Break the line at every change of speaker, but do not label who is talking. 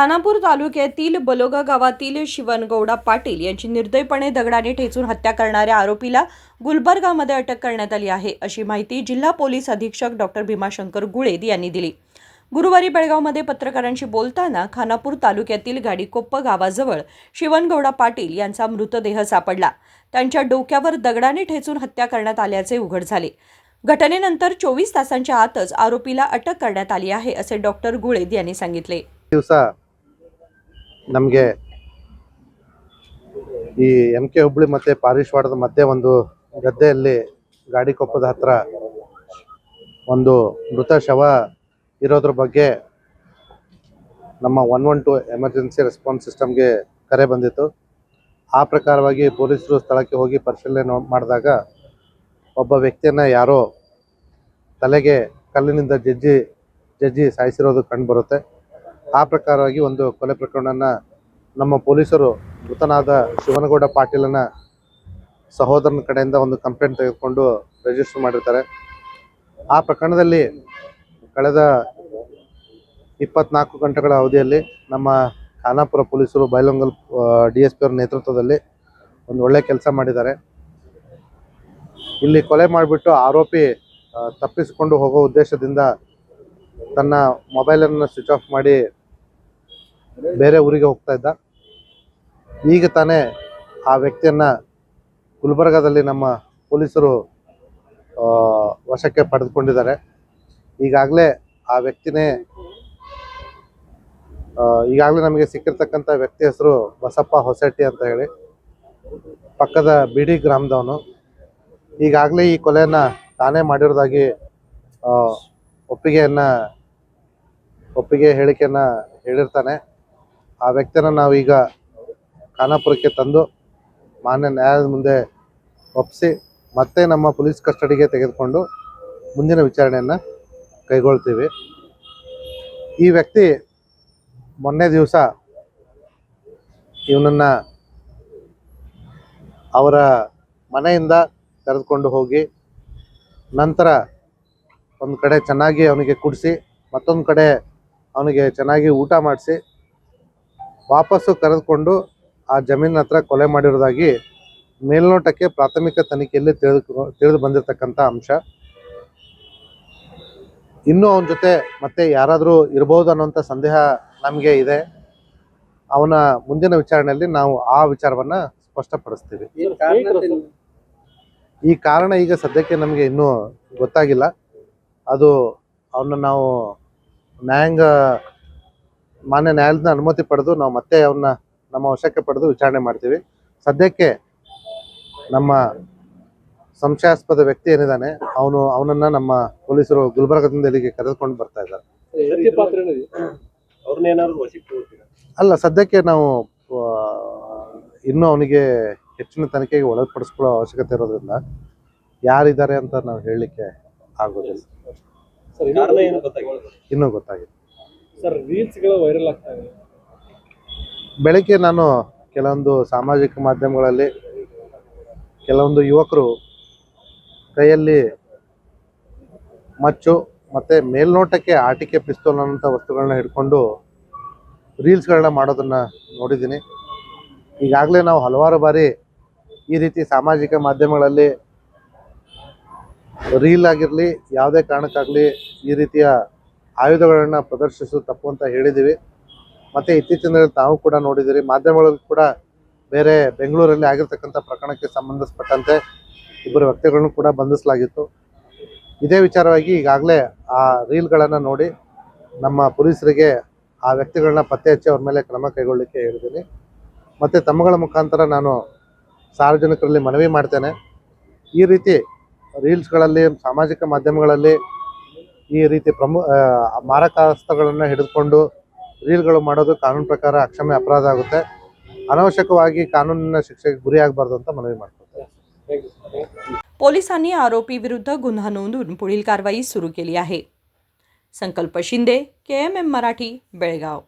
खानापूर तालुक्यातील बलोगा गावातील शिवनगौडा पाटील यांची निर्दयपणे दगडाने ठेचून हत्या करणाऱ्या आरोपीला गुलबर्गामध्ये अटक करण्यात आली आहे, अशी माहिती जिल्हा पोलीस अधीक्षक डॉक्टर भीमाशंकर गुळेद यांनी दिली। गुरुवारी बेळगावमध्ये पत्रकारांशी बोलताना खानापूर तालुक्यातील गाडीकोप्प गावाजवळ शिवनगौडा पाटील यांचा मृतदेह सापडला। त्यांच्या डोक्यावर दगडाने ठेचून हत्या करण्यात आल्याचे उघड झाले। घटनेनंतर 24 तासांच्या आतच आरोपीला अटक करण्यात आली आहे, असे डॉक्टर गुळेद यांनी सांगितले।
ದಿವಸ ನಮಗೆ ಈ MK ಹುಬ್ಳಿ ಮತ್ತೆ ಪಾರಿಶ್ವಾಡದ ಮಧ್ಯೆ ಒಂದು ಗದ್ದೆಯಲ್ಲಿ ಗಾಡಿಕೊಪ್ಪದ ಹತ್ರ ಒಂದು ಮೃತ ಶವ ಇರೋದ್ರ ಬಗ್ಗೆ ನಮ್ಮ 112 ಎಮರ್ಜೆನ್ಸಿ ರೆಸ್ಪಾನ್ಸ್ ಸಿಸ್ಟಮ್ಗೆ ಕರೆ ಬಂದಿತ್ತು। ಆ ಪ್ರಕಾರವಾಗಿ ಪೊಲೀಸರು ಸ್ಥಳಕ್ಕೆ ಹೋಗಿ ಪರಿಶೀಲನೆ ಮಾಡಿದಾಗ ಒಬ್ಬ ವ್ಯಕ್ತಿಯನ್ನು ಯಾರೋ ತಲೆಗೆ ಕಲ್ಲಿನಿಂದ ಜಜ್ಜಿ ಸಾಯಿಸಿರೋದು ಕಂಡು ಬರುತ್ತೆ। ಆ ಪ್ರಕಾರವಾಗಿ ಒಂದು ಕೊಲೆ ಪ್ರಕರಣನ ನಮ್ಮ ಪೊಲೀಸರು ಮೃತನಾದ ಶಿವನಗೌಡ ಪಾಟೀಲನ ಸಹೋದರನ ಕಡೆಯಿಂದ ಒಂದು ಕಂಪ್ಲೇಂಟ್ ತೆಗೆದುಕೊಂಡು ರಿಜಿಸ್ಟರ್ ಮಾಡಿರ್ತಾರೆ। ಆ ಪ್ರಕರಣದಲ್ಲಿ ಕಳೆದ 24 ಗಂಟೆಗಳ ಅವಧಿಯಲ್ಲಿ ನಮ್ಮ ಖಾನಾಪುರ ಪೊಲೀಸರು ಬೈಲೊಂಗಲ್ DSP ಅವರ ನೇತೃತ್ವದಲ್ಲಿ ಒಂದು ಒಳ್ಳೆ ಕೆಲಸ ಮಾಡಿದ್ದಾರೆ। ಇಲ್ಲಿ ಕೊಲೆ ಮಾಡಿಬಿಟ್ಟು ಆರೋಪಿ ತಪ್ಪಿಸಿಕೊಂಡು ಹೋಗೋ ಉದ್ದೇಶದಿಂದ ತನ್ನ ಮೊಬೈಲನ್ನು ಸ್ವಿಚ್ ಆಫ್ ಮಾಡಿ ಬೇರೆ ಊರಿಗೆ ಹೋಗ್ತಾ ಇದ್ದ। ಈಗ ತಾನೇ ಆ ವ್ಯಕ್ತಿಯನ್ನು ಗುಲ್ಬರ್ಗಾದಲ್ಲಿ ನಮ್ಮ ಪೊಲೀಸರು ವಶಕ್ಕೆ ಪಡೆದುಕೊಂಡಿದ್ದಾರೆ। ಈಗಾಗಲೇ ಆ ವ್ಯಕ್ತಿನೇ ಈಗಾಗಲೇ ನಮಗೆ ಸಿಕ್ಕಿರ್ತಕ್ಕಂಥ ವ್ಯಕ್ತಿ ಹೆಸರು ಬಸಪ್ಪ ಹೊಸಟ್ಟಿ ಅಂತ ಹೇಳಿ, ಪಕ್ಕದ ಬಿಡಿ ಗ್ರಾಮದವನು। ಈಗಾಗಲೇ ಈ ಕೊಲೆಯನ್ನು ತಾನೇ ಮಾಡಿರೋದಾಗಿ ಒಪ್ಪಿಗೆ ಹೇಳಿಕೆಯನ್ನು ಹೇಳಿರ್ತಾನೆ। ಆ ವ್ಯಕ್ತಿಯನ್ನು ನಾವೀಗ ಖಾನಾಪುರಕ್ಕೆ ತಂದು ಮಾನ್ಯ ನ್ಯಾಯಾಲಯದ ಮುಂದೆ ಒಪ್ಪಿಸಿ ಮತ್ತೆ ನಮ್ಮ ಪೊಲೀಸ್ ಕಸ್ಟಡಿಗೆ ತೆಗೆದುಕೊಂಡು ಮುಂದಿನ ವಿಚಾರಣೆಯನ್ನು ಕೈಗೊಳ್ತೀವಿ। ಈ ವ್ಯಕ್ತಿ ಮೊನ್ನೆ ದಿವಸ ಇವನನ್ನು ಅವರ ಮನೆಯಿಂದ ಕರೆದುಕೊಂಡು ಹೋಗಿ ನಂತರ ಒಂದು ಕಡೆ ಚೆನ್ನಾಗಿ ಅವನಿಗೆ ಕುಡಿಸಿ ಮತ್ತೊಂದು ಕಡೆ ಅವನಿಗೆ ಚೆನ್ನಾಗಿ ಊಟ ಮಾಡಿಸಿ ವಾಪಸ್ಸು ಕರೆದುಕೊಂಡು ಆ ಜಮೀನಿನ ಹತ್ರ ಕೊಲೆ ಮಾಡಿರೋದಾಗಿ ಮೇಲ್ನೋಟಕ್ಕೆ ಪ್ರಾಥಮಿಕ ತನಿಖೆಯಲ್ಲಿ ತಿಳಿದು ಬಂದಿರತಕ್ಕಂಥ ಅಂಶ। ಇನ್ನೂ ಅವನ ಜೊತೆ ಮತ್ತೆ ಯಾರಾದರೂ ಇರಬಹುದು ಅನ್ನೋಂಥ ಸಂದೇಹ ನಮಗೆ ಇದೆ। ಅವನ ಮುಂದಿನ ವಿಚಾರಣೆಯಲ್ಲಿ ನಾವು ಆ ವಿಚಾರವನ್ನು ಸ್ಪಷ್ಟಪಡಿಸ್ತೀವಿ। ಈ ಕಾರಣ ಈಗ ಸದ್ಯಕ್ಕೆ ನಮಗೆ ಇನ್ನೂ ಗೊತ್ತಾಗಿಲ್ಲ। ಅದು ಅವನ್ನ ನಾವು ಮಾನ್ಯ ನ್ಯಾಯಾಲಯದ ಅನುಮತಿ ಪಡೆದು ನಾವು ಮತ್ತೆ ಅವನ್ನ ನಮ್ಮ ವಶಕ್ಕೆ ಪಡೆದು ವಿಚಾರಣೆ ಮಾಡ್ತೀವಿ। ಸದ್ಯಕ್ಕೆ ನಮ್ಮ ಸಂಶಯಾಸ್ಪದ ವ್ಯಕ್ತಿ ಏನಿದ್ದಾನೆ ಅವನನ್ನ ನಮ್ಮ ಪೊಲೀಸರು ಗುಲ್ಬರ್ಗದಿಂದ ಇಲ್ಲಿಗೆ ಕರೆದುಕೊಂಡು ಬರ್ತಾ ಇದ್ದಾರೆ। ಅಲ್ಲ, ಸದ್ಯಕ್ಕೆ ನಾವು ಇನ್ನೂ ಅವನಿಗೆ ಹೆಚ್ಚಿನ ತನಿಖೆಗೆ ಒಳಪಡಿಸ್ಕೊಳ್ಳೋ ಅವಶ್ಯಕತೆ ಇರೋದ್ರಿಂದ ಯಾರಿದ್ದಾರೆ ಅಂತ ನಾವು ಹೇಳಲಿಕ್ಕೆ ಆಗೋದಿಲ್ಲ। ಇನ್ನೂ ಗೊತ್ತಾಗಿದೆ
ಸರ್। ರೀಲ್ಸ್ಗಳು ವೈರಲ್ ಆಗ್ತಾ ಇದೆ।
ಬೆಳಗ್ಗೆ ನಾನು ಕೆಲವೊಂದು ಸಾಮಾಜಿಕ ಮಾಧ್ಯಮಗಳಲ್ಲಿ ಕೆಲವೊಂದು ಯುವಕರು ಕೈಯಲ್ಲಿ ಮಚ್ಚು ಮತ್ತು ಮೇಲ್ನೋಟಕ್ಕೆ ಆಟಿಕೆ ಪಿಸ್ತೂಲ್ ಅನ್ನೋಂಥ ವಸ್ತುಗಳನ್ನ ಹಿಡ್ಕೊಂಡು ರೀಲ್ಸ್ಗಳನ್ನ ಮಾಡೋದನ್ನು ನೋಡಿದ್ದೀನಿ। ಈಗಾಗಲೇ ನಾವು ಹಲವಾರು ಬಾರಿ ಈ ರೀತಿ ಸಾಮಾಜಿಕ ಮಾಧ್ಯಮಗಳಲ್ಲಿ ರೀಲ್ ಆಗಿರಲಿ ಯಾವುದೇ ಕಾರಣಕ್ಕಾಗಲಿ ಈ ರೀತಿಯ ಆಯುಧಗಳನ್ನು ಪ್ರದರ್ಶಿಸೋದು ತಪ್ಪು ಅಂತ ಹೇಳಿದ್ದೀವಿ। ಮತ್ತು ಇತ್ತೀಚಿನ ತಾವು ಕೂಡ ನೋಡಿದ್ದೀರಿ, ಮಾಧ್ಯಮಗಳಲ್ಲಿ ಕೂಡ ಬೇರೆ ಬೆಂಗಳೂರಲ್ಲಿ ಆಗಿರ್ತಕ್ಕಂಥ ಪ್ರಕರಣಕ್ಕೆ ಸಂಬಂಧಿಸಿಪಟ್ಟಂತೆ ಇಬ್ಬರು ವ್ಯಕ್ತಿಗಳನ್ನು ಕೂಡ ಬಂಧಿಸಲಾಗಿತ್ತು। ಇದೇ ವಿಚಾರವಾಗಿ ಈಗಾಗಲೇ ಆ ರೀಲ್ಗಳನ್ನು ನೋಡಿ ನಮ್ಮ ಪೊಲೀಸರಿಗೆ ಆ ವ್ಯಕ್ತಿಗಳನ್ನ ಪತ್ತೆ ಹಚ್ಚಿ ಅವ್ರ ಮೇಲೆ ಕ್ರಮ ಕೈಗೊಳ್ಳಲಿಕ್ಕೆ ಹೇಳಿದ್ದೀನಿ। ಮತ್ತು ತಮ್ಮಗಳ ಮುಖಾಂತರ ನಾನು ಸಾರ್ವಜನಿಕರಲ್ಲಿ ಮನವಿ ಮಾಡ್ತೇನೆ, ಈ ರೀತಿ ರೀಲ್ಸ್ಗಳಲ್ಲಿ ಸಾಮಾಜಿಕ ಮಾಧ್ಯಮಗಳಲ್ಲಿ ಈ ರೀತಿ ಮಾರಕಾಸ್ತ್ರಗಳನ್ನು ಹಿಡಿದುಕೊಂಡು ರೀಲ್ಗಳು ಮಾಡೋದು ಕಾನೂನು ಪ್ರಕಾರ ಅಕ್ಷಮ್ಯ ಅಪರಾಧ ಆಗುತ್ತೆ। ಅನವಶ್ಯಕವಾಗಿ ಕಾನೂನಿನ ಶಿಕ್ಷೆಗೆ ಗುರಿಯಾಗಬಾರ್ದು ಅಂತ ಮನವಿ ಮಾಡ್ಕೊಳ್ತೇನೆ।
पोलिसांनी आरोपी विरुद्ध गुन्हा नोंदवून पुढील कारवाई सुरू केली आहे। संकल्प शिंदे, KMM मराठी, बेळगाव।